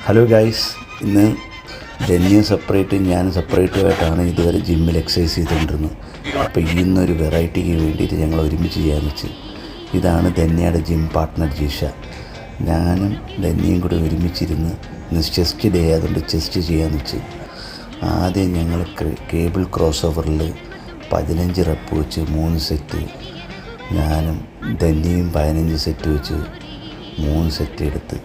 Hello guys, ഇന്ന് Dhanya separate ഞാൻ സെപ്പറേറ്റുമായിട്ടാണ് ഇതുവരെ ജിമ്മിൽ എക്സസൈസ് ചെയ്തുകൊണ്ടിരുന്നത്. അപ്പോൾ ഇന്നൊരു വെറൈറ്റിക്ക് വേണ്ടിയിട്ട് ഞങ്ങൾ ഒരുമിച്ച് ചെയ്യാമെന്ന് വെച്ച്. ഇതാണ് ധന്യയുടെ ജിം പാർട്ട്ണർ ജിഷ. ഞാനും ധന്യയും കൂടി ഒരുമിച്ചിരുന്ന് ഇന്ന് ചെസ്റ്റ് ഡേ ആയതുകൊണ്ട് ചെസ്റ്റ് ചെയ്യാമെന്ന് വെച്ച്. ആദ്യം ഞങ്ങൾ കേബിൾ ക്രോസ് ഓവറിൽ 15 റെപ്പ് വെച്ച് 3 സെറ്റ്, ഞാനും ധന്യയും 15 സെറ്റ് വെച്ച് 3 സെറ്റ് എടുത്ത്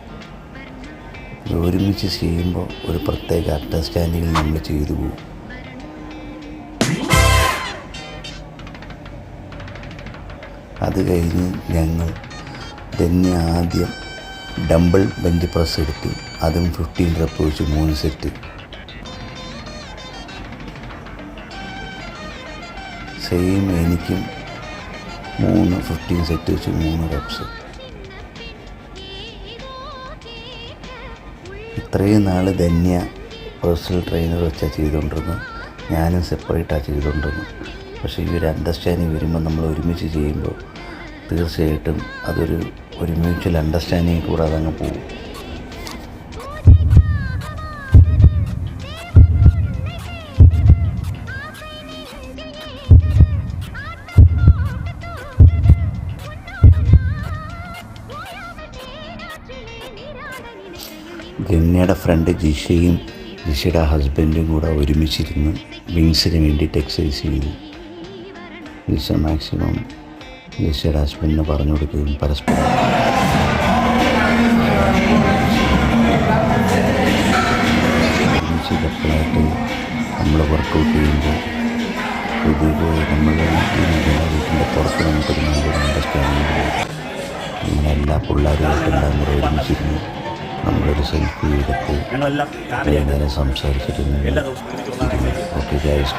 ഒരുമിച്ച് ചെയ്യുമ്പോൾ ഒരു പ്രത്യേക അണ്ടർസ്റ്റാൻഡിങ്ങിൽ നമ്മൾ ചെയ്തു പോകും. അത് കഴിഞ്ഞ് ഞങ്ങൾ ധന്യ ആദ്യം ഡംബിൾ ബെഞ്ച് പ്രസ് എടുത്തു. അതും 15 റെപ്പ് വെച്ച് 3 സെറ്റ്. സെയിം എനിക്കും 15 സെറ്റ് വെച്ച് 3 റെപ്സ്. ഇത്രയും നാൾ ധന്യ പേഴ്സണൽ ട്രെയിനർ വെച്ചാൽ ചെയ്തുകൊണ്ടിരുന്നത്, ഞാനും സെപ്പറേറ്റാണ് ചെയ്തുകൊണ്ടിരുന്നത്. പക്ഷേ ഈ ഒരു അണ്ടർസ്റ്റാൻഡിങ് വരുമ്പോൾ നമ്മൾ ഒരുമിച്ച് ചെയ്യുമ്പോൾ തീർച്ചയായിട്ടും ഒരു മ്യൂച്വൽ അണ്ടർസ്റ്റാൻഡിങ് കൂടെ അതങ്ങ് പോകും. ധന്യയുടെ ഫ്രണ്ട് ജിഷയും ജിഷയുടെ ഹസ്ബൻഡും കൂടെ ഒരുമിച്ചിരുന്ന് വിങ്സിന് വേണ്ടിയിട്ട് എക്സസൈസ് ചെയ്തു. ജിഷ മാക്സിമം ജിഷയുടെ ഹസ്ബൻഡിന് പറഞ്ഞു കൊടുക്കുകയും പരസ്പരം ഒരുമിച്ച് കപ്പിളായിട്ട് നമ്മൾ വർക്കൗട്ട് ചെയ്യുമ്പോൾ നമ്മൾ വീട്ടിൻ്റെ പുറത്ത് നമുക്കൊരു നല്ലൊരു അണ്ടർസ്റ്റാൻഡിങ്. അങ്ങനെ എല്ലാ പിള്ളേരുമായിട്ടുണ്ടാകും കൂടെ ഒരുമിച്ചിരുന്നു നമ്മളൊരു സെൽഫി എടുത്ത് നേരെ സംസാരിച്ചിരുന്നു. Okay guys.